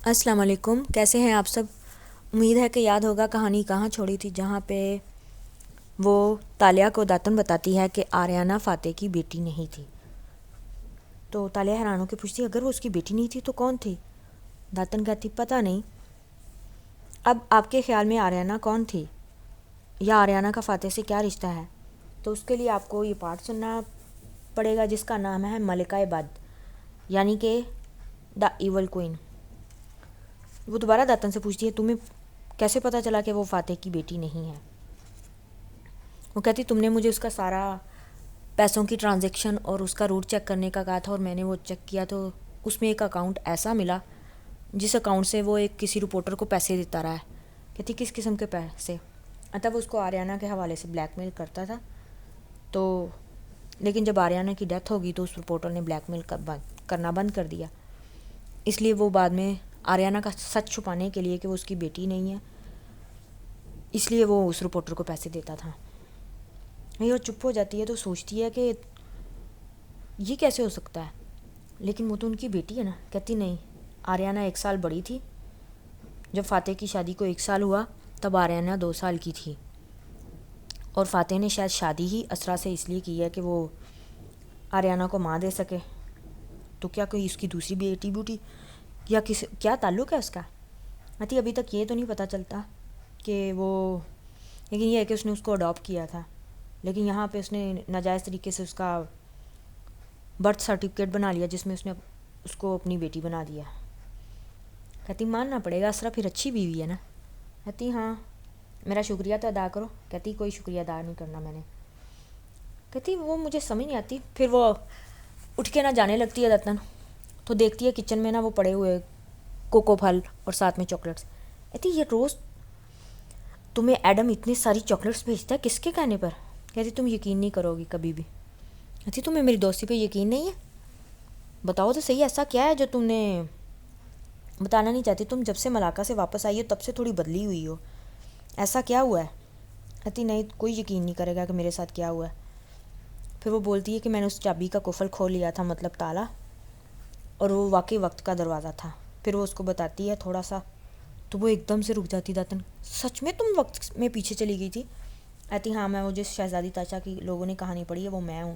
السلام علیکم، کیسے ہیں آپ سب؟ امید ہے کہ یاد ہوگا کہانی کہاں چھوڑی تھی، جہاں پہ وہ تالیہ کو داتن بتاتی ہے کہ آریانہ فاتح کی بیٹی نہیں تھی۔ تو تالیہ حیران ہو کے پوچھتی اگر وہ اس کی بیٹی نہیں تھی تو کون تھی؟ داتن کہتی پتہ نہیں۔ اب آپ کے خیال میں آریانہ کون تھی، یا آریانہ کا فاتح سے کیا رشتہ ہے؟ تو اس کے لیے آپ کو یہ پارٹ سننا پڑے گا جس کا نام ہے ملکہ بد، یعنی کہ دا ایول کوئن۔ وہ دوبارہ داتن سے پوچھتی ہے تمہیں کیسے پتہ چلا کہ وہ فاتح کی بیٹی نہیں ہے؟ وہ کہتی تم نے مجھے اس کا سارا پیسوں کی ٹرانزیکشن اور اس کا روٹ چیک کرنے کا کہا تھا، اور میں نے وہ چیک کیا تو اس میں ایک اکاؤنٹ ایسا ملا جس اکاؤنٹ سے وہ ایک کسی رپورٹر کو پیسے دیتا رہا ہے۔ کہتی کس قسم کے پیسے؟ وہ اس کو آریانہ کے حوالے سے بلیک میل کرتا تھا، تو لیکن جب آریانہ کی ڈیتھ ہوگی تو اس رپورٹر نے بلیک میل کرنا بند کر دیا، اس لیے وہ بعد میں آریانہ کا سچ چھپانے کے لیے کہ وہ اس کی بیٹی نہیں ہے، اس لیے وہ اس رپورٹر کو پیسے دیتا تھا۔ یہ چپ ہو جاتی ہے تو سوچتی ہے کہ یہ کیسے ہو سکتا ہے، لیکن وہ تو ان کی بیٹی ہے نا۔ کہتی نہیں، آریانہ 1 سال بڑی تھی، جب فاتح کی شادی کو 1 سال ہوا تب آریانہ 2 سال کی تھی، اور فاتح نے شاید شادی ہی اسرا سے اس لیے کی ہے کہ وہ آریانہ کو ماں دے سکے۔ تو کیا کوئی اس کی دوسری بیٹی بوٹی یا کیا تعلق ہے اس کا؟ ابھی تک یہ تو نہیں پتہ چلتا کہ وہ، لیکن یہ ہے کہ اس نے اس کو اڈاپٹ کیا تھا، لیکن یہاں پہ اس نے ناجائز طریقے سے اس کا برتھ سرٹیفکیٹ بنا لیا جس میں اس نے اس کو اپنی بیٹی بنا دیا۔ کہتی ماننا پڑے گا، اسرا پھر اچھی بیوی ہے نا۔ کہتی ہاں، میرا شکریہ تو ادا کرو۔ کہتی کوئی شکریہ ادا نہیں کرنا میں نے۔ کہتی وہ مجھے سمجھ نہیں آتی۔ پھر وہ اٹھ کے نہ جانے لگتی ہے دتن، تو دیکھتی ہے کچن میں وہ پڑے ہوئے کوکو پھل اور ساتھ میں چاکلیٹس۔ کہتی یہ روز تمہیں ایڈم اتنی ساری چاکلیٹس بھیجتا ہے، کس کے کہنے پر؟ کہتی تم یقین نہیں کرو گی کبھی بھی۔ کہتی تمہیں میری دوستی پہ یقین نہیں ہے؟ بتاؤ تو صحیح، ایسا کیا ہے جو تم نے بتانا نہیں چاہتی؟ تم جب سے ملاقہ سے واپس آئی ہو تب سے تھوڑی بدلی ہوئی ہو، ایسا کیا ہوا ہے؟ کہتی نہیں، کوئی یقین نہیں کرے گا کہ میرے ساتھ کیا ہوا ہے۔ پھر وہ بولتی ہے کہ میں نے اس چابی کا قفل کھول لیا تھا، مطلب تالا، اور وہ واقعی وقت کا دروازہ تھا۔ پھر وہ اس کو بتاتی ہے تھوڑا سا، تو وہ ایک دم سے رک جاتی داتن، سچ میں تم وقت میں پیچھے چلی گئی تھی؟ کہتی ہاں، میں وہ جس شہزادی تاشا کی لوگوں نے کہانی پڑھی ہے وہ میں ہوں،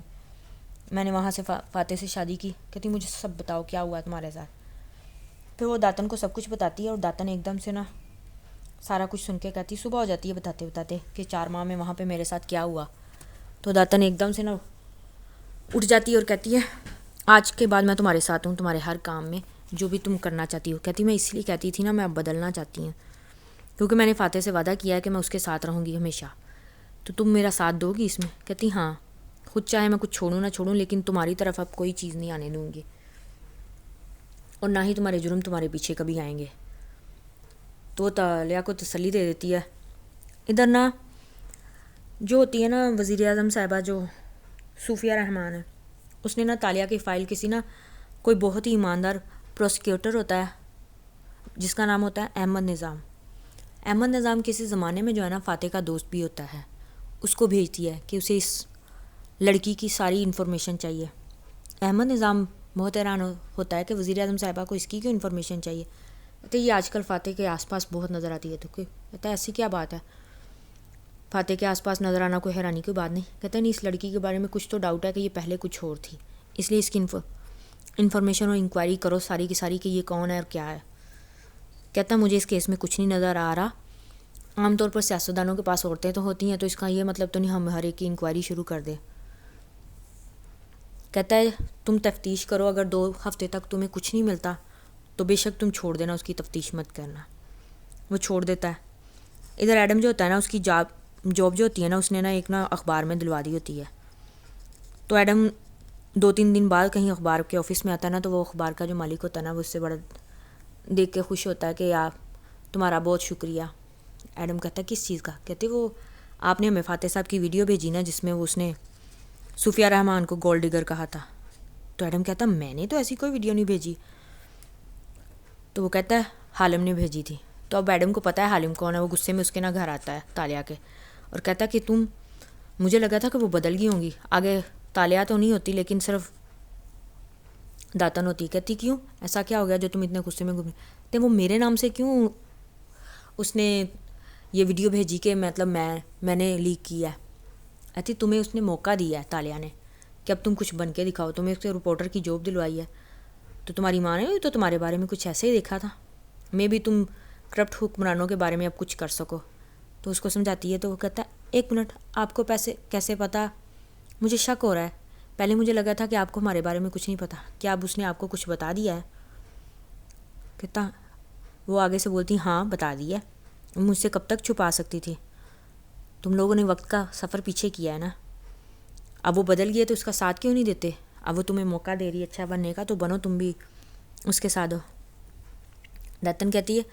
میں نے وہاں سے فاتح سے شادی کی۔ کہتی مجھے سب بتاؤ کیا ہوا ہے تمہارے ساتھ؟ پھر وہ داتن کو سب کچھ بتاتی ہے، اور داتن ایک دم سے سارا کچھ سن کے کہتی صبح ہو جاتی ہے بتاتے بتاتے کہ 4 ماہ میں وہاں پہ میرے ساتھ کیا ہوا۔ تو داتن ایک دم سے اٹھ جاتی ہے اور کہتی ہے آج کے بعد میں تمہارے ساتھ ہوں، تمہارے ہر کام میں جو بھی تم کرنا چاہتی ہو۔ کہتی میں اس لیے کہتی تھی میں اب بدلنا چاہتی ہوں، کیونکہ میں نے فاتح سے وعدہ کیا ہے کہ میں اس کے ساتھ رہوں گی ہمیشہ، تو تم میرا ساتھ دو گی اس میں؟ کہتی ہاں، خود چاہے میں کچھ چھوڑوں نہ چھوڑوں، لیکن تمہاری طرف اب کوئی چیز نہیں آنے دوں گی، اور نہ ہی تمہارے جرم تمہارے پیچھے کبھی آئیں گے۔ تو وہ تالیہ کو تسلی دے دیتی ہے۔ ادھر جو ہوتی ہے وزیر اعظم صاحبہ جو صوفیہ رحمان ہے، اس نے تالیہ کی فائل کسی کوئی بہت ہی ایماندار پروسیکیوٹر ہوتا ہے جس کا نام ہوتا ہے احمد نظام۔ احمد نظام کسی زمانے میں جو ہے فاتح کا دوست بھی ہوتا ہے، اس کو بھیجتی ہے کہ اسے اس لڑکی کی ساری انفارمیشن چاہیے۔ احمد نظام بہت حیران ہوتا ہے کہ وزیر اعظم صاحبہ کو اس کی کیوں انفارمیشن چاہیے؟ کہتے یہ آج کل فاتح کے آس پاس بہت نظر آتی ہے۔ تو کہتا ہے ایسی کیا بات ہے، فاتح کے آس پاس نظر آنا کوئی حیرانی کی بات نہیں۔ کہتے نہیں، اس لڑکی کے بارے میں کچھ تو ڈاؤٹ ہے کہ یہ پہلے کچھ اور تھی، اس لیے اس کی انفارمیشن اور انکوائری کرو ساری کی ساری کہ یہ کون ہے اور کیا ہے۔ کہتا مجھے اس کیس میں کچھ نہیں نظر آ رہا، عام طور پر سیاستدانوں کے پاس عورتیں تو ہوتی ہیں، تو اس کا یہ مطلب تو نہیں ہم ہر ایک کی انکوائری شروع کر دیں۔ کہتا ہے تم تفتیش کرو، اگر 2 ہفتے تک تمہیں کچھ نہیں ملتا تو بے شک تم چھوڑ دینا، اس کی تفتیش مت کرنا۔ وہ چھوڑ دیتا ہے۔ ادھر ایڈم جو ہوتا ہے اس کی جاب جو ہوتی ہے اس نے ایک اخبار میں دلوا دی ہوتی ہے، تو ایڈم 2-3 دن بعد کہیں اخبار کے آفس میں آتا ہے تو وہ اخبار کا جو مالک ہوتا ہے وہ اس سے بڑا دیکھ کے خوش ہوتا ہے کہ تمہارا بہت شکریہ۔ ایڈم کہتا ہے کس چیز کا؟ کہتے وہ آپ نے ہمیں فاتح صاحب کی ویڈیو بھیجی جس میں اس نے صوفیہ رحمان کو گولڈ ڈگر کہا تھا۔ تو ایڈم کہتا میں نے تو ایسی کوئی ویڈیو نہیں بھیجی۔ تو وہ کہتا ہے حالم نے بھیجی تھی۔ تو اب ایڈم کو پتہ ہے حالم کون ہے، وہ غصے میں اس کے گھر آتا ہے تالیہ کے، اور کہتا ہے کہ مجھے لگا تھا کہ وہ بدل گئی ہوں گی، آگے تالیہ تو نہیں ہوتی لیکن صرف داتن ہوتی ہے، کہتی کیوں، ایسا کیا ہو گیا جو تم اتنے غصے میں گھوم تے، وہ میرے نام سے کیوں اس نے یہ ویڈیو بھیجی کہ مطلب میں نے لیک کیا ہے. کہتی تمہیں اس نے موقع دیا ہے تالیہ نے کہ اب تم کچھ بن کے دکھاؤ، تمہیں اس کے رپورٹر کی جاب دلوائی ہے، تو تمہاری ماں نے تو تمہارے بارے میں کچھ ایسے ہی دیکھا تھا، میں بھی تم کرپٹ حکمرانوں کے بارے میں اب کچھ کر سکو. تو اس کو سمجھاتی ہے تو وہ کہتا ہے ایک منٹ، آپ کو پیسے کیسے پتہ، مجھے شک ہو رہا ہے، پہلے مجھے لگا تھا کہ آپ کو ہمارے بارے میں کچھ نہیں پتہ، کیا اب اس نے آپ کو کچھ بتا دیا ہے؟ کہتا وہ آگے سے بولتی ہاں بتا دیا، مجھ سے کب تک چھپا سکتی تھی، تم لوگوں نے وقت کا سفر پیچھے کیا ہے نا، اب وہ بدل گیا تو اس کا ساتھ کیوں نہیں دیتے، اب وہ تمہیں موقع دے رہی ہے اچھا بننے کا تو بنو تم بھی اس کے ساتھ ہو. داتن کہتی ہے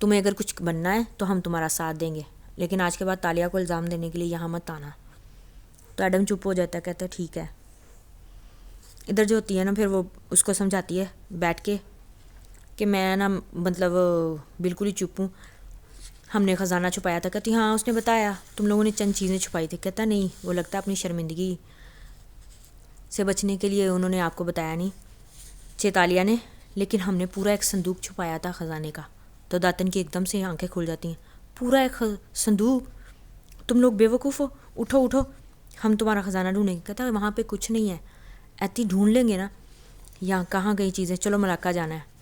تمہیں اگر کچھ بننا ہے تو ہم تمہارا ساتھ دیں گے، لیکن آج کے بعد تالیہ کو الزام دینے کے لیے یہاں مت آنا. تو ایڈم چپ ہو جاتا ہے، کہتا ہے ٹھیک ہے. ادھر جو ہوتی ہے نا پھر وہ اس کو سمجھاتی ہے بیٹھ کے کہ میں نا مطلب بالکل ہی چپ ہوں، ہم نے خزانہ چھپایا تھا. کہتی ہاں اس نے بتایا تم لوگوں نے چند چیزیں چھپائی تھی. کہتا نہیں، وہ لگتا ہے اپنی شرمندگی سے بچنے کے لیے انہوں نے آپ کو بتایا نہیں چیتالیہ نے، لیکن ہم نے پورا ایک صندوق چھپایا تھا خزانے کا. تو داتن کی ایک دم سے آنکھیں کھل جاتی ہیں، پورا ایک صندوق، تم لوگ بے وقوف ہو، اٹھو اٹھو ہم تمہارا خزانہ ڈھونڈیں گے. کہتا ہے وہاں پہ کچھ نہیں ہے، ایتی ڈھونڈ لیں گے نا، یہاں کہاں گئی چیزیں، چلو ملاقہ جانا ہے.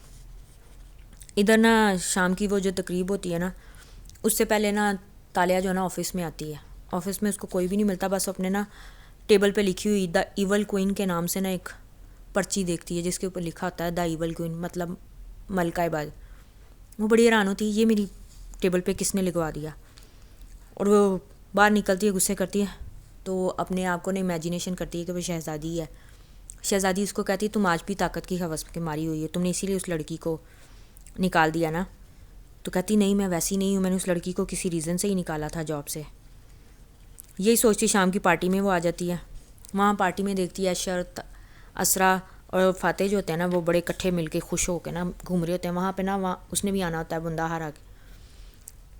ادھر نا شام کی وہ جو تقریب ہوتی ہے نا، اس سے پہلے نا تالیہ جو ہے نا آفس میں آتی ہے. آفس میں اس کو کوئی بھی نہیں ملتا، بس اپنے نا ٹیبل پہ لکھی ہوئی دا ایول کوئن کے نام سے نا ایک پرچی دیکھتی ہے جس کے اوپر لکھا ہوتا ہے دا ایول کوئن، مطلب ملکہ بد. وہ بڑی حیران ہوتی ہے یہ میری ٹیبل پہ کس نے لگوا دیا، اور وہ باہر نکلتی ہے غصے کرتی ہے تو وہ اپنے آپ کو نا امیجینیشن کرتی ہے کہ وہ شہزادی ہے. شہزادی اس کو کہتی ہے تم آج بھی طاقت کی ہوس کے ماری ہوئی ہے، تم نے اسی لیے اس لڑکی کو نکال دیا نا. تو کہتی نہیں میں ویسی نہیں ہوں، میں نے اس لڑکی کو کسی ریزن سے ہی نکالا تھا جاب سے. یہی سوچتی شام کی پارٹی میں وہ آ جاتی ہے. وہاں پارٹی میں دیکھتی ہے شرط، اسرا اور فاتح جو ہوتے ہیں نا وہ بڑے کٹھے مل کے خوش ہو کے نا گھوم رہے ہوتے ہیں. وہاں پہ نا وہاں اس نے بھی آنا ہوتا ہے،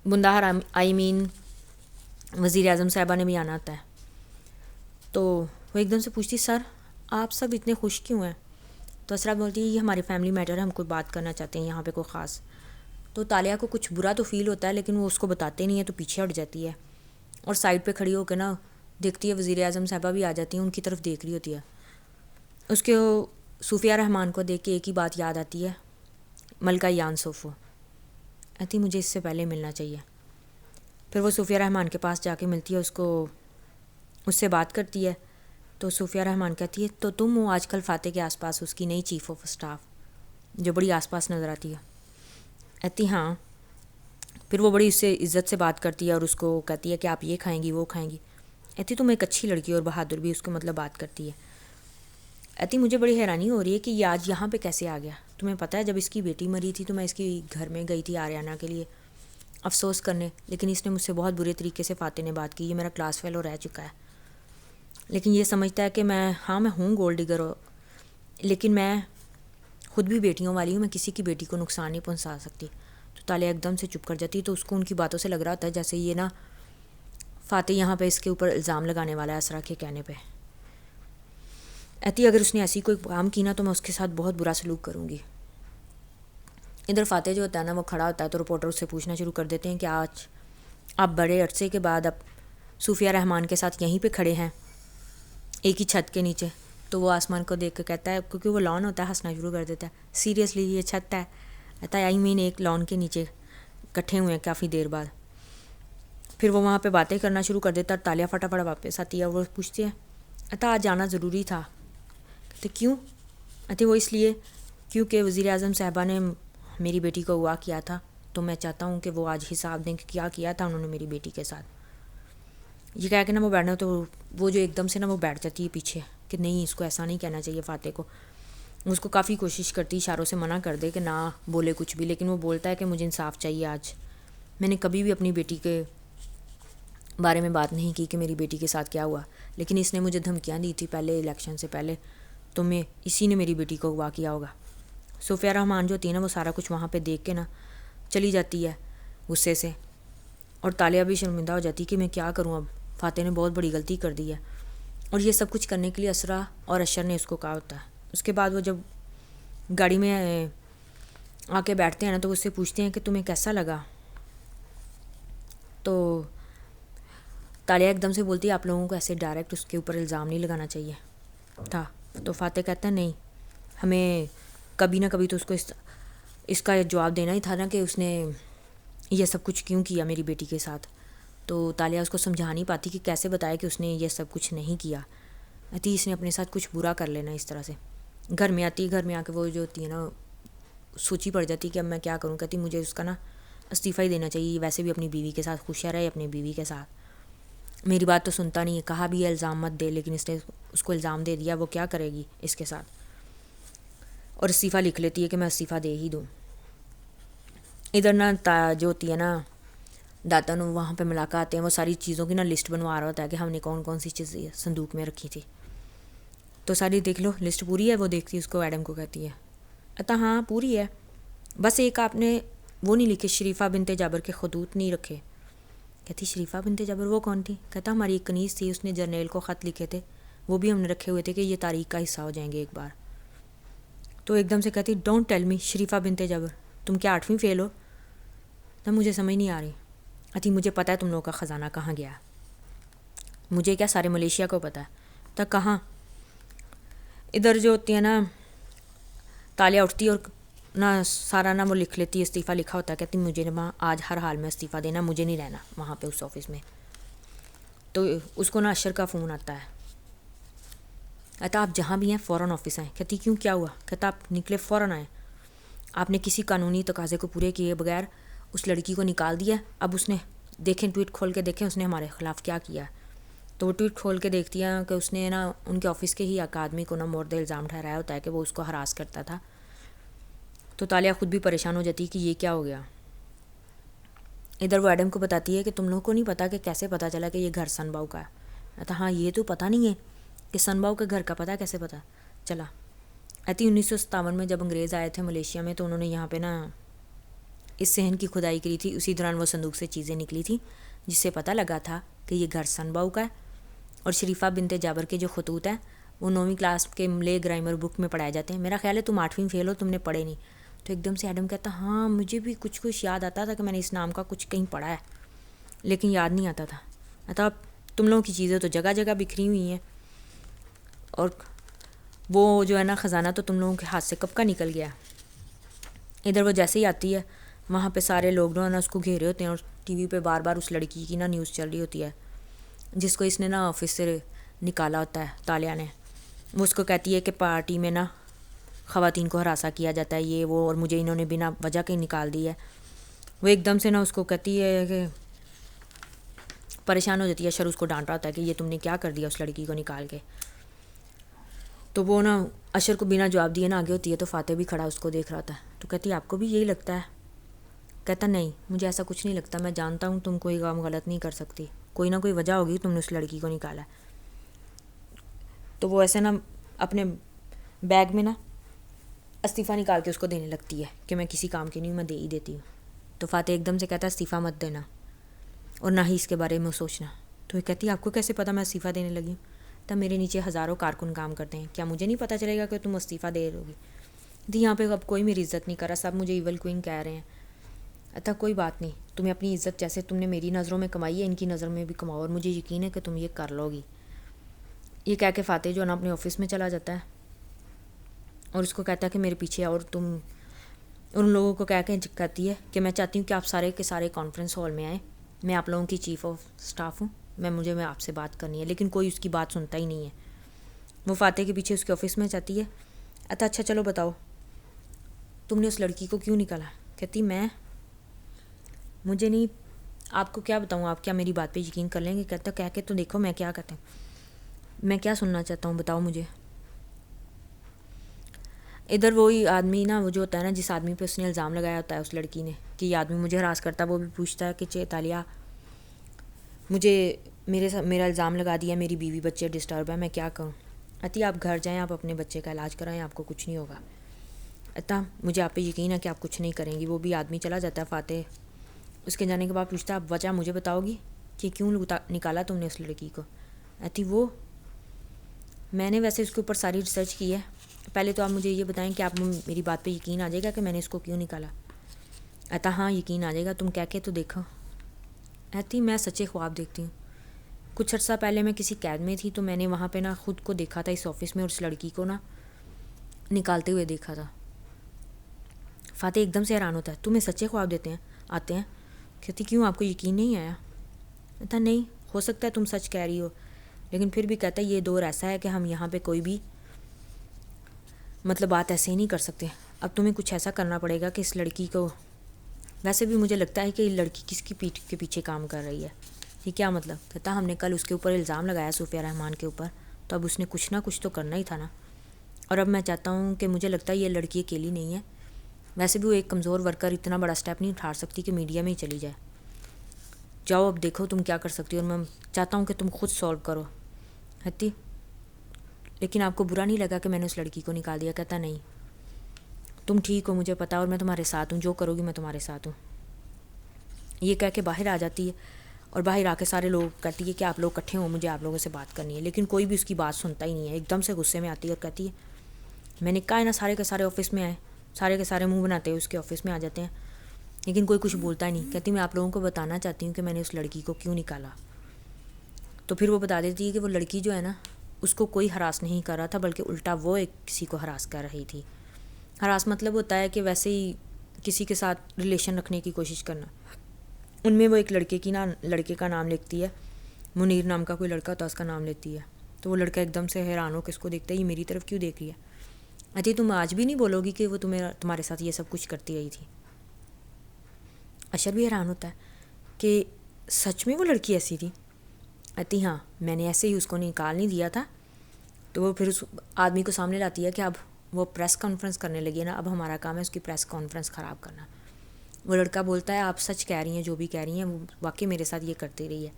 بندہ ہرا آئی مین وزیر اعظم صاحبہ نے بھی آنا ہوتا ہے. تو وہ ایک دم سے پوچھتی سر آپ سب اتنے خوش کیوں ہیں؟ تو اسرا بولتی ہے یہ ہماری فیملی میٹر ہے، ہم کوئی بات کرنا چاہتے ہیں یہاں پہ کوئی خاص. تو تالیہ کو کچھ برا تو فیل ہوتا ہے لیکن وہ اس کو بتاتے نہیں ہے، تو پیچھے ہٹ جاتی ہے اور سائڈ پہ کھڑی ہو کے نا دیکھتی ہے وزیر اعظم صاحبہ بھی آ جاتی ہیں، ان کی طرف دیکھ رہی ہوتی ہے. اس کے صوفیہ رحمان کو دیکھ کے ایک ہی بات یاد آتی ہے، ملکہ یان صوفو. کہتی مجھے اس سے پہلے ملنا چاہیے. پھر وہ صوفیہ رحمان کے پاس جا کے ملتی ہے، اس سے بات کرتی ہے. تو صوفیہ رحمان کہتی ہے تو تم ہو آج کل فاتح کے آس پاس اس کی نئی چیف آف اسٹاف جو بڑی آس پاس نظر آتی ہے. کہتی ہاں. پھر وہ بڑی اس سے عزت سے بات کرتی ہے اور اس کو کہتی ہے کہ آپ یہ کھائیں گی وہ کھائیں گی. کہتی تم ایک اچھی لڑکی اور بہادر بھی، اس کو مطلب بات کرتی ہے. کہتی مجھے بڑی حیرانی ہو رہی ہے کہ یہ آج یہاں پہ کیسے آ گیا. تمہیں پتہ ہے جب اس کی بیٹی مری تھی تو میں اس کی گھر میں گئی تھی آریانہ کے لیے افسوس کرنے، لیکن اس نے مجھ سے بہت برے طریقے سے فاتح نے بات کی. یہ میرا کلاس فیلو رہ چکا ہے، لیکن یہ سمجھتا ہے کہ میں ہوں گولڈ ڈگر ہو، لیکن میں خود بھی بیٹیوں والی ہوں، میں کسی کی بیٹی کو نقصان نہیں پہنچا سکتی. تو تالیہ ایک دم سے چپ کر جاتی. تو اس کو ان کی باتوں سے لگ رہا ہوتا ہے جیسے یہ نا فاتح یہاں پہ اس کے اوپر الزام لگانے والا ہے اسرا کے کہنے پہ. کہتی اگر اس نے ایسی کوئی کام کی نا تو میں اس کے ساتھ بہت برا سلوک کروں گی. ادھر فاتح جو ہوتا ہے نا وہ کھڑا ہوتا ہے تو رپورٹر اس سے پوچھنا شروع کر دیتے ہیں کہ آج آپ بڑے عرصے کے بعد اب صوفیہ رحمان کے ساتھ یہیں پہ کھڑے ہیں ایک ہی چھت کے نیچے. تو وہ آسمان کو دیکھ کے کہتا ہے، کیونکہ وہ لان ہوتا ہے، ہنسنا شروع کر دیتا ہے. سیریسلی یہ چھت ہے؟ کہتا ہے آئی مین ایک لان کے نیچے کٹھے ہوئے ہیں کافی دیر بعد. پھر وہ وہاں پہ باتیں کرنا شروع کر دیتا ہے. تالیہ فٹافٹ واپس آتی ہے. وہ پوچھتی ہے کہتا آج جانا ضروری تھا. کہتے کیوں؟ کہتے وہ اس لیے کیونکہ وزیر اعظم صاحبہ نے میری بیٹی کو اغوا کیا تھا، تو میں چاہتا ہوں کہ وہ آج حساب دیں کہ کیا کیا تھا انہوں نے میری بیٹی کے ساتھ. یہ کہہ کے نا وہ بیٹھنا، تو وہ جو ایک دم سے نا وہ بیٹھ جاتی ہے پیچھے کہ نہیں اس کو ایسا نہیں کہنا چاہیے فاتح کو. اس کو کافی کوشش کرتی اشاروں سے منع کر دے کہ نہ بولے کچھ بھی، لیکن وہ بولتا ہے کہ مجھے انصاف چاہیے. آج میں نے کبھی بھی اپنی بیٹی کے بارے میں بات نہیں کی کہ میری بیٹی کے ساتھ کیا ہوا، لیکن اس نے مجھے دھمکیاں دی تھی پہلے الیکشن سے پہلے، تو میں اسی نے میری بیٹی کو اغوا کیا ہوگا. صوفیہ رحمان جو ہوتی ہے نا وہ سارا کچھ وہاں پہ دیکھ کے نا چلی جاتی ہے غصے سے. اور تالیہ بھی شرمندہ ہو جاتی کہ میں کیا کروں، اب فاتح نے بہت بڑی غلطی کر دی ہے. اور یہ سب کچھ کرنے کے لیے اسرا اور اشر نے اس کو کہا ہوتا ہے. اس کے بعد وہ جب گاڑی میں آ کے بیٹھتے ہیں نا تو اس سے پوچھتے ہیں کہ تمہیں کیسا لگا. تو تالیہ ایک دم سے بولتی ہے آپ لوگوں کو ایسے ڈائریکٹ اس کے اوپر الزام نہیں لگانا چاہیے تھا. تو فاتح کہتا ہے نہیں, ہمیں کبھی نہ کبھی تو اس کو اس کا جواب دینا ہی تھا نا کہ اس نے یہ سب کچھ کیوں کیا میری بیٹی کے ساتھ. تو تالیہ اس کو سمجھا نہیں پاتی کہ کیسے بتائے کہ اس نے یہ سب کچھ نہیں کیا. کہتی اس نے اپنے ساتھ کچھ برا کر لینا اس طرح سے. گھر میں آتی ہے, گھر میں آ کے وہ جو ہوتی ہے نا سوچی پڑ جاتی کہ اب میں کیا کروں. کہتی مجھے اس کا نا استعفیٰ ہی دینا چاہیے, ویسے بھی اپنی بیوی کے ساتھ خوش رہے, اپنی بیوی کے ساتھ میری بات تو سنتا نہیں ہے. کہا بھی الزام مت دے, لیکن اس نے اس کو الزام دے دیا, وہ کیا کرے گی اس کے ساتھ. اور استعفیٰ لکھ لیتی ہے کہ میں استعفیٰ دے ہی دوں. ادھر نا جو ہوتی ہے نا داتن وہاں پہ ملاقات ہیں, وہ ساری چیزوں کی نا لسٹ بنوا رہا ہوتا ہے کہ ہم نے کون کون سی چیز صندوق میں رکھی تھی. تو ساری دیکھ لو لسٹ پوری ہے. وہ دیکھتی ہے اس کو, ایڈم کو کہتی ہے اتا ہاں پوری ہے, بس ایک آپ نے وہ نہیں لکھے, شریفہ بنت جابر کے خطوط نہیں رکھے. کہتی شریفہ بنت جابر وہ کون تھی؟ کہتا ہماری ایک کنیز تھی, اس نے جرنیل کو خط لکھے تھے, وہ بھی ہم نے رکھے ہوئے تھے کہ یہ تاریخ کا حصہ ہو جائیں گے ایک بار. تو ایک دم سے کہتی ڈونٹ ٹیل می شریفہ بنت جابر, تم کیا 8ویں فیل ہو؟ تب مجھے سمجھ نہیں آ رہی. اتی مجھے پتہ ہے تم لوگوں کا خزانہ کہاں گیا, مجھے کیا سارے ملیشیا کو پتہ ہے. تب کہاں؟ ادھر جو ہوتی ہے نا تالیہ اٹھتی اور نہ سارا نا وہ لکھ لیتی, استعفیٰ لکھا ہوتا ہے. کہتی مجھے نا آج ہر حال میں استعفیٰ دینا, مجھے نہیں رہنا وہاں پہ اس آفس میں. تو اس کو نا اشر کا فون آتا ہے, کہتا آپ جہاں بھی ہیں فوراً آفس آئیں. کہتی کیوں کیا ہوا؟ کہتا آپ نکلے فوراً آئیں, آپ نے کسی قانونی تقاضے کو پورے کیے بغیر اس لڑکی کو نکال دیا. اب اس نے دیکھیں ٹویٹ کھول کے دیکھیں اس نے ہمارے خلاف کیا کیا ہے. تو وہ ٹویٹ کھول کے دیکھتی ہیں کہ اس نے نا ان کے آفس کے ہی ایک آدمی کو نا مورد الزام ٹھہرایا ہوتا ہے کہ وہ اس کو ہراس کرتا تھا. تو تالیہ خود بھی پریشان ہو جاتی ہے کہ یہ کیا ہو گیا. ادھر وہ ایڈم کو بتاتی ہے کہ تم لوگوں کو نہیں پتا کہ کیسے پتہ چلا کہ یہ گھر سن باؤ کا ہے. کہتا ہاں یہ تو پتہ نہیں ہے کہ سن باؤ کے گھر کا پتہ کیسے پتہ چلا. آتی 1957 میں جب انگریز آئے تھے ملیشیا میں, تو انہوں نے یہاں پہ نا اس صحن کی کھدائی کری تھی. اسی دوران وہ صندوق سے چیزیں نکلی تھیں جس سے پتہ لگا تھا کہ یہ گھر سن باؤ کا ہے. اور شریفہ بنت جابر کے جو خطوط ہیں وہ 9ویں کلاس کے ملے گرامر بک میں پڑھائے جاتے ہیں. میرا خیال ہے تم 8ویں فیل ہو, تم نے پڑھے نہیں. تو ایک دم سے ایڈم کہتا ہاں مجھے بھی کچھ یاد آتا تھا کہ میں نے اس نام کا کچھ کہیں پڑھا ہے, لیکن یاد نہیں آتا تھا. اب تم لوگوں کی چیزیں تو جگہ جگہ بکھری ہوئی ہیں, اور وہ جو ہے نا خزانہ تو تم لوگوں کے ہاتھ سے کب کا نکل گیا. ادھر وہ جیسے ہی آتی ہے وہاں پہ سارے لوگ جو ہے نا اس کو گھیرے ہوتے ہیں, اور ٹی وی پہ بار بار اس لڑکی کی نا نیوز چل رہی ہوتی ہے جس کو اس نے نا آفس سے نکالا ہوتا ہے تالیہ نے. وہ اس کو کہتی ہے کہ پارٹی میں نا خواتین کو ہراساں کیا جاتا ہے یہ وہ, اور مجھے انہوں نے بنا وجہ کے نکال دی ہے. وہ ایک دم سے نا اس کو کہتی ہے کہ پریشان ہو جاتی ہے. اشر اس کو ڈانٹ رہا ہوتا ہے کہ یہ تم نے کیا کر دیا اس لڑکی کو نکال کے. تو وہ نا اشر کو بنا جواب دیے نا آگے ہوتی ہے. تو فاتح بھی کھڑا اس کو دیکھ رہا تھا. تو کہتی ہے آپ کو بھی یہی لگتا ہے؟ کہتا نہیں مجھے ایسا کچھ نہیں لگتا, میں جانتا ہوں تم کوئی کام غلط نہیں کر سکتی, کوئی نہ کوئی وجہ ہوگی تم نے اس لڑکی کو نکالا. تو وہ ایسے نا اپنے بیگ میں نا استعفیٰ نکال کے اس کو دینے لگتی ہے کہ میں کسی کام کی نہیں ہوں, میں دے ہی دیتی ہوں. تو فاتح ایک دم سے کہتا ہے استعفیٰ مت دینا اور نہ ہی اس کے بارے میں سوچنا. تو یہ کہتی ہے آپ کو کیسے پتہ میں استعفیٰ دینے لگی ہوں؟ تب میرے نیچے ہزاروں کارکن کام کرتے ہیں, کیا مجھے نہیں پتہ چلے گا کہ تم استعفیٰ دے رہی ہوگی؟ دی یہاں پہ اب کوئی میری عزت نہیں کر رہا, سب مجھے ایول کوئن کہہ رہے ہیں. اتا کوئی بات نہیں, تمہیں اپنی عزت جیسے تم نے میری نظروں میں کمائی ہے ان کی نظر میں بھی کماؤ, اور مجھے یقین ہے کہ تم یہ کر لو گی. یہ کہہ کے فاتح جو ہے نا اپنے آفس میں چلا جاتا ہے اور اس کو کہتا ہے کہ میرے پیچھے, اور تم ان لوگوں کو کہہ کے کہتی ہے کہ میں چاہتی ہوں کہ آپ سارے کے سارے کانفرنس ہال میں آئیں, میں آپ لوگوں کی چیف آف سٹاف ہوں, میں آپ سے بات کرنی ہے. لیکن کوئی اس کی بات سنتا ہی نہیں ہے. وہ فاتح کے پیچھے اس کے آفس میں جاتی ہے. اچھا چلو بتاؤ تم نے اس لڑکی کو کیوں نکالا؟ کہتی مجھے نہیں, آپ کو کیا بتاؤں, آپ کیا میری بات پہ یقین کر لیں گے؟ کہتا کہہ کے تو دیکھو میں کیا کہتا ہوں, میں کیا سننا چاہتا ہوں بتاؤ مجھے. ادھر وہی آدمی نا وہ جو ہوتا ہے نا جس آدمی پہ اس نے الزام لگایا ہوتا ہے اس لڑکی نے کہ یہ آدمی مجھے ہراس کرتا ہے, وہ بھی پوچھتا ہے کہ تالیہ مجھے میرا الزام لگا دیا, میری بیوی بچے ڈسٹرب ہے, میں کیا کروں؟ اتی آپ گھر جائیں, آپ اپنے بچے کا علاج کرائیں, آپ کو کچھ نہیں ہوگا. اتا مجھے آپ پہ یقین ہے کہ آپ کچھ نہیں کریں گی. وہ بھی آدمی چلا جاتا ہے فاتح. اس کے جانے کے بعد پوچھتا ہے آپ وجہ مجھے بتاؤ گی کہ کیوں نکالا تم نے اس لڑکی کو؟ اتی میں نے ویسے اس کے اوپر ساری ریسرچ کی ہے, پہلے تو آپ مجھے یہ بتائیں کہ آپ میری بات پہ یقین آ جائے گا کہ میں نے اس کو کیوں نکالا؟ کہتا ہاں یقین آ جائے گا، تم کہہ کے تو دیکھو۔ کہتی میں سچے خواب دیکھتی ہوں۔ کچھ عرصہ پہلے میں کسی قید میں تھی تو میں نے وہاں پہ نا خود کو دیکھا تھا اس آفس میں، اور اس لڑکی کو نا نکالتے ہوئے دیکھا تھا۔ فاتح ایک دم سے حیران ہوتا ہے، تمہیں سچے خواب آتے ہیں؟ کہتی کیوں، آپ کو یقین نہیں آیا؟ کہتا نہیں، ہو سکتا ہے تم سچ کہہ رہی ہو، لیکن پھر بھی کہتا ہے یہ دور ایسا ہے کہ ہم یہاں پہ کوئی بھی بات ایسے ہی نہیں کر سکتے۔ اب تمہیں کچھ ایسا کرنا پڑے گا کہ اس لڑکی کو، ویسے بھی مجھے لگتا ہے کہ یہ لڑکی کس کی پیٹھ کے پیچھے کام کر رہی ہے۔ یہ کیا مطلب؟ کہتا ہم نے کل اس کے اوپر الزام لگایا صوفیہ رحمان کے اوپر، تو اب اس نے کچھ نہ کچھ تو کرنا ہی تھا نا۔ اور اب میں چاہتا ہوں کہ مجھے لگتا ہے یہ لڑکی اکیلی نہیں ہے، ویسے بھی وہ ایک کمزور ورکر اتنا بڑا سٹیپ نہیں اٹھا سکتی کہ میڈیا میں ہی چلی جائے۔ جاؤ اب دیکھو تم کیا کر سکتی ہو، اور میں چاہتا ہوں کہ تم خود سولو کرو۔ ہتی لیکن آپ کو برا نہیں لگا کہ میں نے اس لڑکی کو نکال دیا؟ کہتا نہیں، تم ٹھیک ہو، مجھے پتا، اور میں تمہارے ساتھ ہوں، جو کرو گی میں تمہارے ساتھ ہوں۔ یہ کہہ کے باہر آ جاتی ہے، اور باہر آ کے سارے لوگ کہتی ہے کہ آپ لوگ اکٹھے ہوں، مجھے آپ لوگوں سے بات کرنی ہے، لیکن کوئی بھی اس کی بات سنتا ہی نہیں ہے۔ ایک دم سے غصے میں آتی ہے اور کہتی ہے میں نے کہا ہے نا سارے کے سارے آفس میں آئے، سارے کے سارے منہ بناتے ہیں اس کے آفس میں آ جاتے ہیں، لیکن کوئی کچھ بولتا ہی نہیں۔ کہتی میں آپ لوگوں کو بتانا چاہتی ہوں کہ میں نے اس لڑکی کو کیوں نکالا۔ تو پھر وہ بتا دیتی ہے کہ وہ لڑکی جو ہے نا اس کو کوئی ہراس نہیں کر رہا تھا، بلکہ الٹا وہ ایک کسی کو ہراس کر رہی تھی۔ ہراس مطلب ہوتا ہے کہ ویسے ہی کسی کے ساتھ ریلیشن رکھنے کی کوشش کرنا۔ ان میں وہ ایک لڑکے کا نام لکھتی ہے، منیر نام کا کوئی لڑکا تھا، اس کا نام لیتی ہے۔ تو وہ لڑکا ایک دم سے حیران ہو کہ اس کو دیکھتا ہے یہ میری طرف کیوں دیکھ رہی ہے۔ اتی تم آج بھی نہیں بولو گی کہ وہ تمہارے ساتھ یہ سب کچھ کرتی رہی تھی؟ اشر بھی حیران ہوتا ہے کہ سچ میں وہ لڑکی ایسی تھی؟ اتی ہاں، میں نے ایسے ہی اس کو نکال نہیں دیا تھا۔ تو وہ پھر اس آدمی کو سامنے لاتی ہے کہ اب وہ پریس کانفرنس کرنے لگی ہے نا، اب ہمارا کام ہے اس کی پریس کانفرنس خراب کرنا۔ وہ لڑکا بولتا ہے آپ سچ کہہ رہی ہیں، جو بھی کہہ رہی ہیں وہ واقعی میرے ساتھ یہ کرتی رہی ہے،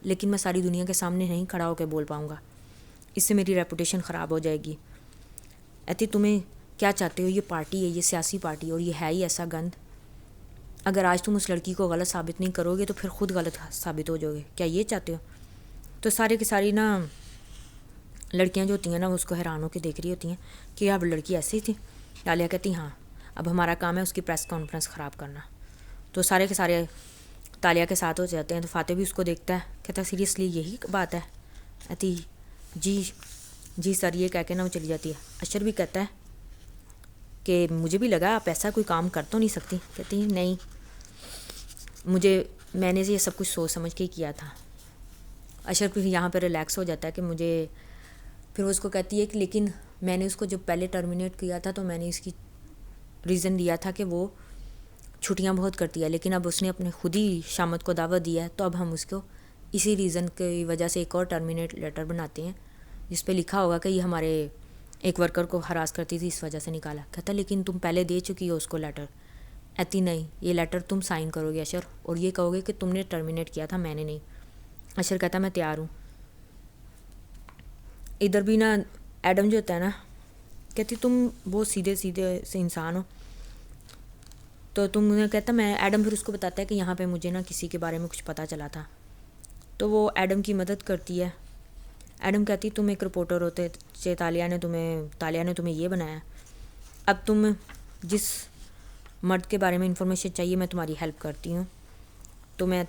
لیکن میں ساری دنیا کے سامنے نہیں کھڑا ہو کے بول پاؤں گا، اس سے میری ریپوٹیشن خراب ہو جائے گی۔ ایتی تمہیں کیا چاہتے ہو؟ یہ پارٹی ہے، یہ سیاسی پارٹی، اور یہ ہے ہی ایسا گند۔ اگر آج تم اس لڑکی کو غلط ثابت نہیں کرو گے تو پھر خود غلط ثابت ہو جاؤ گے، کیا یہ چاہتے ہو؟ تو سارے کی ساری نا لڑکیاں جو ہوتی ہیں نا وہ اس کو حیران ہو کے دیکھ رہی ہوتی ہیں کہ اب لڑکی ایسی تھی۔ عالیہ کہتی ہاں، اب ہمارا کام ہے اس کی پریس کانفرنس خراب کرنا۔ تو سارے کے سارے تالیہ کے ساتھ ہو جاتے ہیں۔ تو فاتح بھی اس کو دیکھتا ہے، کہتا ہے سیریسلی یہی بات ہے؟ کہتی جی سر، یہ کہہ کے نا وہ چلی جاتی ہے۔ اشر بھی کہتا ہے کہ مجھے بھی لگا آپ ایسا کوئی کام کر تو نہیں سکتی۔ کہتی نہیں، میں نے یہ سب کچھ سوچ سمجھ کے ہی کیا تھا۔ اشر پھر یہاں پہ ریلیکس ہو جاتا ہے کہ پھر وہ اس کو کہتی ہے کہ لیکن میں نے اس کو جب پہلے ٹرمینیٹ کیا تھا تو میں نے اس کی ریزن دیا تھا کہ وہ چھٹیاں بہت کرتی ہے، لیکن اب اس نے اپنے خود ہی شامت کو دعوت دیا ہے، تو اب ہم اس کو اسی ریزن کی وجہ سے ایک اور ٹرمینیٹ لیٹر بناتے ہیں جس پہ لکھا ہوگا کہ یہ ہمارے ایک ورکر کو ہراس کرتی تھی، اس وجہ سے نکالا۔ کہتا لیکن تم پہلے دے چکی ہو اس کو لیٹر۔ ایتی نہیں، یہ لیٹر تم سائن کرو گے اشر، اور یہ کہو گے کہ تم نے ٹرمینیٹ کیا تھا، میں نے نہیں۔ اشر کہتا میں تیار ہوں۔ ادھر بھی نا ایڈم جو ہوتا ہے نا، کہتی تم بہت سیدھے سے انسان ہو، تو تم نے کہتا میں ایڈم پھر اس کو بتاتا ہے کہ یہاں پہ مجھے نا کسی کے بارے میں کچھ پتہ چلا تھا، تو وہ ایڈم کی مدد کرتی ہے۔ ایڈم کہتی تم ایک رپورٹر ہوتے، تالیہ نے تمہیں یہ بنایا، اب تم جس مرد کے بارے میں انفارمیشن چاہیے میں تمہاری ہیلپ کرتی ہوں، تو میں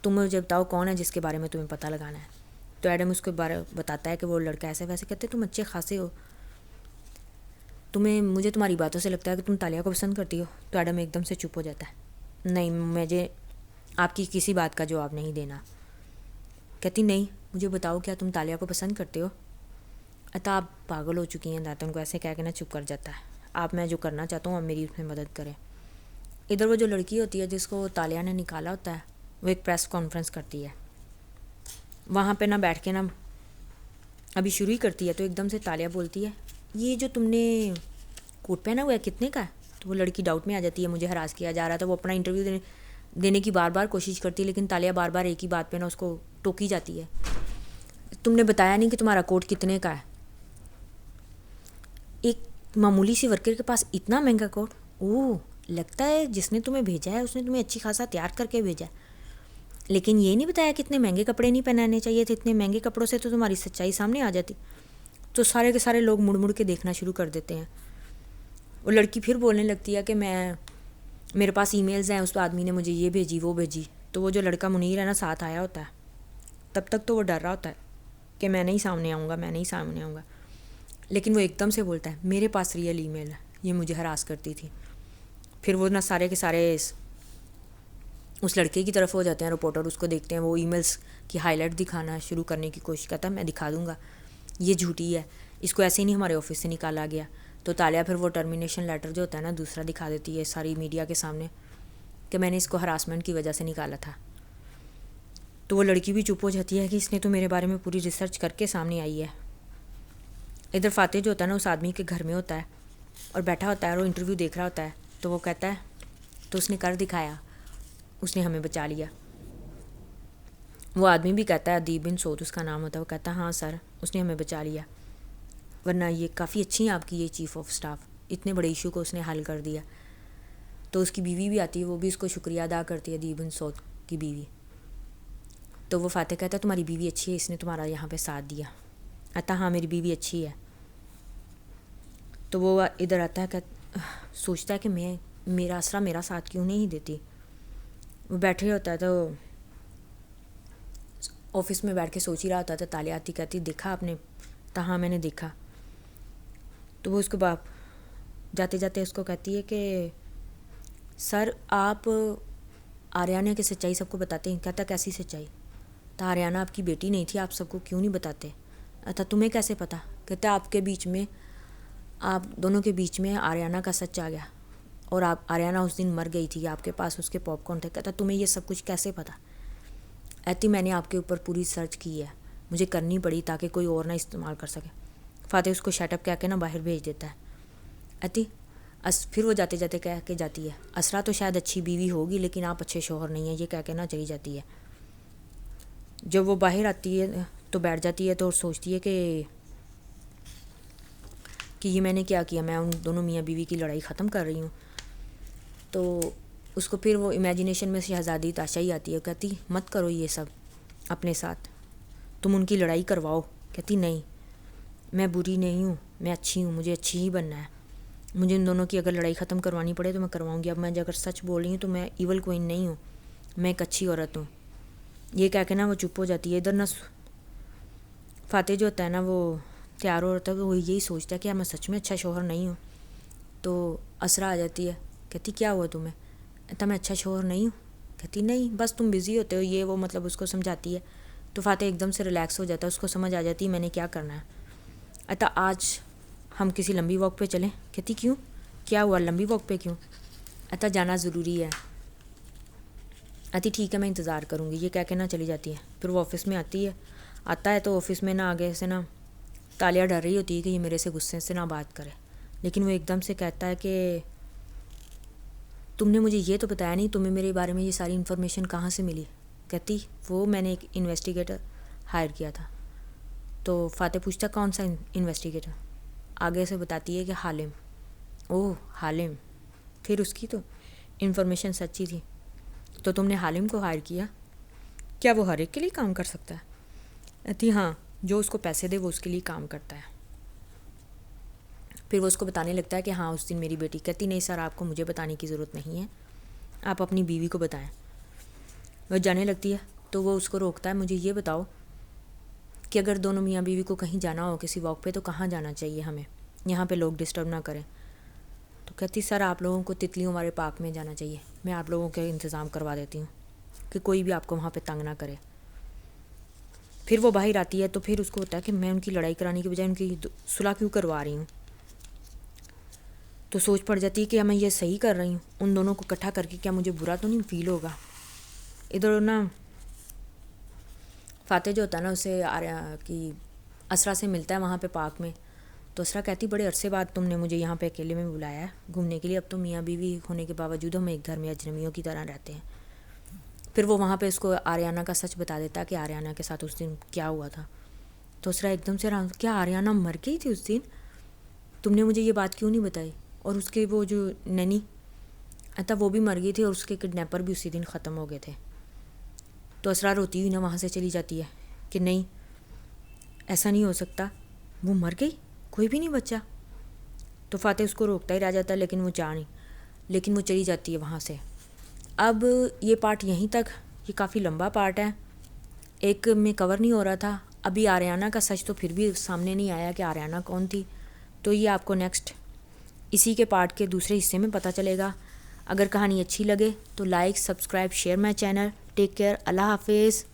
تم مجھے بتاؤ کون ہے جس کے بارے میں تمہیں پتہ لگانا ہے۔ تو ایڈم اس کے بارے بتاتا ہے کہ وہ لڑکا ایسے ویسے۔ کہتے تم اچھے خاصے ہو، مجھے تمہاری باتوں سے لگتا ہے کہ تم تالیہ کو پسند کرتی ہو۔ تو ایڈم ایک دم سے چپ ہو جاتا ہے، نہیں مجھے آپ کی کسی بات کا جواب نہیں دینا۔ کہتی نہیں، مجھے بتاؤ کیا تم تالیہ کو پسند کرتے ہو؟ عطا آپ پاگل ہو چکی ہیں، داتن کو ایسے کہہ کے نا چپ کر جاتا ہے۔ آپ میں جو کرنا چاہتا ہوں آپ میری اس میں مدد کریں۔ ادھر وہ جو لڑکی ہوتی ہے جس کو تالیہ نے نکالا ہوتا ہے، وہ ایک پریس کانفرنس کرتی ہے، وہاں پہ نہ بیٹھ کے نا ابھی شروع ہی کرتی ہے، تو ایک دم سے تالیہ بولتی ہے یہ جو تم نے کوٹ پہنا ہوا ہے کتنے کا ہے؟ تو وہ لڑکی ڈاؤٹ میں آ جاتی ہے، مجھے ہراس کیا جا رہا تھا۔ وہ اپنا انٹرویو دینے کی بار بار کوشش کرتی ہے، لیکن تالیہ بار بار ایک ہی بات پہ نا اس کو ٹوکی جاتی ہے، تم نے بتایا نہیں کہ تمہارا کوٹ کتنے کا ہے؟ ایک معمولی سی ورکر کے پاس اتنا مہنگا کوٹ؟ لگتا ہے جس نے تمہیں بھیجا ہے اس نے تمہیں اچھی خاصا تیار کر کے بھیجا ہے، لیکن یہ نہیں بتایا کہ اتنے مہنگے کپڑے نہیں پہنانے چاہیے تھے، اتنے مہنگے کپڑوں سے تو تمہاری سچائی سامنے آ جاتی۔ تو سارے کے سارے لوگ مڑ مڑ کے دیکھنا شروع کر دیتے ہیں. وہ لڑکی پھر بولنے لگتی ہے کہ میرے پاس ای میلز ہیں, اس آدمی نے مجھے یہ بھیجی وہ بھیجی. تو وہ جو لڑکا منیر ہے نا ساتھ آیا ہوتا ہے, تب تک تو وہ ڈر رہا ہوتا ہے کہ میں نہیں سامنے آؤں گا. لیکن وہ ایک دم سے بولتا ہے میرے پاس ریئل ای میل ہے, یہ مجھے ہراس کرتی تھی. پھر وہ نہ سارے کے سارے اس لڑکے کی طرف ہو جاتے ہیں, رپورٹر اس کو دیکھتے ہیں, وہ ای میلز کی ہائی لائٹ دکھانا شروع کرنے کی کوشش کرتا ہے. میں دکھا دوں گا, یہ جھوٹی ہے, اس کو ایسے ہی نہیں ہمارے آفس سے نکالا گیا. تو تالیہ پھر وہ ٹرمینیشن لیٹر جو ہوتا ہے نا دوسرا دکھا دیتی ہے ساری میڈیا کے سامنے کہ میں نے اس کو ہراسمنٹ کی وجہ سے نکالا تھا. تو وہ لڑکی بھی چپ ہو جاتی ہے کہ اس نے تو میرے بارے میں پوری ریسرچ کر کے سامنے آئی ہے. ادھر فاتح جو ہوتا ہے نا اس آدمی کے گھر میں ہوتا ہے اور بیٹھا ہوتا ہے اور وہ انٹرویو دیکھ رہا ہوتا ہے. تو وہ کہتا ہے تو اس نے کر دکھایا, اس نے ہمیں بچا لیا. وہ آدمی بھی کہتا ہے, ادیب بن سعود اس کا نام ہوتا ہے, وہ کہتا ہے ہاں سر اس نے ہمیں بچا لیا, ورنہ یہ کافی اچھی ہیں آپ کی یہ چیف آف سٹاف, اتنے بڑے ایشو کو اس نے حل کر دیا. تو اس کی بیوی بھی آتی ہے, وہ بھی اس کو شکریہ ادا کرتی ہے, ادیب بن سعود کی بیوی. تو وہ فاتح کہتا ہے تمہاری بیوی اچھی ہے, اس نے تمہارا یہاں پہ ساتھ دیا. آتا ہاں میری بیوی اچھی ہے. تو وہ ادھر آتا ہے کہ سوچتا ہے کہ میرا اسرا میرا ساتھ کیوں نہیں دیتی. وہ بیٹھے ہوتا ہے تو آفس میں بیٹھ کے سوچ ہی رہا ہوتا ہے. تو تالیہ آتی کہتی دیکھا آپ نے, تو ہاں میں نے دیکھا. تو وہ اس کو باپ جاتے جاتے اس کو کہتی ہے کہ سر آپ آریانہ کی سچائی سب کو بتاتے ہیں. کہتا کیسی سچائی؟ تو آریانہ آپ کی بیٹی نہیں تھی, آپ سب کو کیوں نہیں بتاتے؟ اچھا تمہیں کیسے پتہ؟ کہتا آپ کے بیچ میں, آپ دونوں کے بیچ میں آریانہ کا سچ آ گیا اور آپ آریانہ اس دن مر گئی تھی, آپ کے پاس اس کے پاپ کارن تھے. کہتا تمہیں یہ سب کچھ کیسے پتہ؟ ایتی میں نے آپ کے اوپر پوری سرچ کی ہے, مجھے کرنی پڑی تاکہ کوئی اور نہ استعمال کر سکے. فاتح اس کو شٹ اپ کہہ کے نا باہر بھیج دیتا ہے. ایتی پھر وہ جاتے جاتے کہہ کے جاتی ہے اسرا تو شاید اچھی بیوی ہوگی لیکن آپ اچھے شوہر نہیں ہیں, یہ کہہ کے نا چلی جاتی ہے. جب وہ باہر آتی ہے تو بیٹھ جاتی ہے تو سوچتی ہے کہ یہ میں نے کیا کیا, میں ان دونوں میاں بیوی کی لڑائی ختم کر رہی ہوں. تو اس کو پھر وہ امیجنیشن میں شہزادی تاشا ہی آتی ہے, کہتی مت کرو یہ سب اپنے ساتھ, تم ان کی لڑائی کرواؤ. کہتی نہیں میں بری نہیں ہوں, میں اچھی ہوں, مجھے اچھی ہی بننا ہے, مجھے ان دونوں کی اگر لڑائی ختم کروانی پڑے تو میں کرواؤں گی. اب میں اگر سچ بول رہی ہوں تو میں ایول کوئن نہیں ہوں, میں ایک اچھی عورت ہوں. یہ کہہ کے نا وہ چپ ہو جاتی ہے. ادھر نا فاتح جو ہوتا ہے نا وہ تیار ہو رہتا ہے, وہ یہی سوچتا ہے کہ میں سچ میں اچھا شوہر نہیں ہوں. تو اسرا آ جاتی ہے, کہتی کیا ہوا تمہیں؟ کہتا میں اچھا شوہر نہیں ہوں. کہتی نہیں بس تم بزی ہوتے ہو, یہ وہ مطلب اس کو سمجھاتی ہے. تو فاتح ایک دم سے ریلیکس ہو جاتا ہے, اس کو سمجھ آ جاتی ہے میں نے کیا کرنا ہے. اتا آج ہم کسی لمبی واک پہ چلیں؟ کہتی کیوں, کیا ہوا لمبی واک پہ کیوں؟ اتا جانا ضروری ہے. آتی ٹھیک ہے میں انتظار کروں گی, یہ کہہ کے نا چلی جاتی ہے. پھر وہ آفس میں آتا ہے تو آفس میں نا آگے سے نا تالیہ ڈر رہی ہوتی ہے کہ یہ میرے سے غصے سے نہ بات کرے. لیکن وہ ایک دم سے کہتا ہے کہ تم نے مجھے یہ تو بتایا نہیں, تمہیں میرے بارے میں یہ ساری انفارمیشن کہاں سے ملی؟ کہتی وہ میں نے ایک انویسٹیگیٹر ہائر کیا تھا. تو فاتح پوچھتا کون سا انویسٹیگیٹر؟ آگے سے بتاتی ہے کہ حالم. اوہ حالم, پھر اس کی تو انفارمیشن سچی تھی. تو تم نے حالم کو ہائر کیا, کیا وہ ہر ایک کے لیے کام کر سکتا ہے؟ کہتی ہاں جو اس کو پیسے دے وہ اس کے لیے کام کرتا ہے. پھر وہ اس کو بتانے لگتا ہے کہ ہاں اس دن میری بیٹی. کہتی نہیں سر آپ کو مجھے بتانے کی ضرورت نہیں ہے, آپ اپنی بیوی کو بتائیں. وہ جانے لگتی ہے تو وہ اس کو روکتا ہے, مجھے یہ بتاؤ کہ اگر دونوں میاں بیوی کو کہیں جانا ہو کسی واک پہ تو کہاں جانا چاہیے ہمیں, یہاں پہ لوگ ڈسٹرب نہ کریں. تو کہتی سر آپ لوگوں کو تتلیوں والے پارک میں جانا چاہیے, میں آپ لوگوں کے انتظام کروا دیتی ہوں کہ کوئی بھی آپ کو وہاں پہ تنگ نہ کرے. پھر وہ باہر آتی ہے تو پھر اس کو ہوتا ہے کہ میں ان کی لڑائی کرانے کی بجائے ان کی صلح کیوں کروا رہی ہوں. تو سوچ پڑ جاتی ہے کہ میں یہ صحیح کر رہی ہوں, ان دونوں کو اکٹھا کر کے کیا مجھے برا تو نہیں فیل ہوگا. ادھر نا فاتح جو ہوتا ہے نا اسے کہ اسرا سے ملتا ہے وہاں پہ پارک میں. تو اسرا کہتی بڑے عرصے بعد تم نے مجھے یہاں پہ اکیلے میں بلایا ہے گھومنے کے لیے, اب تو میاں بیوی ہونے کے باوجود ہم ایک گھر میں اجنبیوں کی طرح رہتے ہیں. پھر وہ وہاں پہ اس کو آریانہ کا سچ بتا دیتا کہ آریانہ کے ساتھ اس دن کیا ہوا تھا. تو اسرا ایک دم سے کیا آریانہ مر گئی تھی اس دن؟ تم نے مجھے یہ بات کیوں نہیں بتائی؟ اور اس کے وہ جو نینی تھا وہ بھی مر گئی تھی اور اس کے کڈنیپر بھی اسی دن ختم ہو گئے تھے. تو اسرا روتی ہوئی نا وہاں سے چلی جاتی ہے کہ نہیں ایسا نہیں ہو سکتا, وہ مر گئی، کوئی بھی نہیں بچا. تو فاتح اس کو روکتا ہی رہ جاتا ہے لیکن وہ لیکن وہ چلی جاتی ہے وہاں سے. اب یہ پارٹ یہیں تک، یہ کافی لمبا پارٹ ہے، ایک میں کور نہیں ہو رہا تھا. ابھی آریانہ کا سچ تو پھر بھی سامنے نہیں آیا کہ آریانہ کون تھی، تو یہ آپ کو نیکسٹ اسی کے پارٹ کے دوسرے حصے میں پتہ چلے گا. اگر کہانی اچھی لگے تو like, subscribe, share my channel. Take care, اللہ حافظ.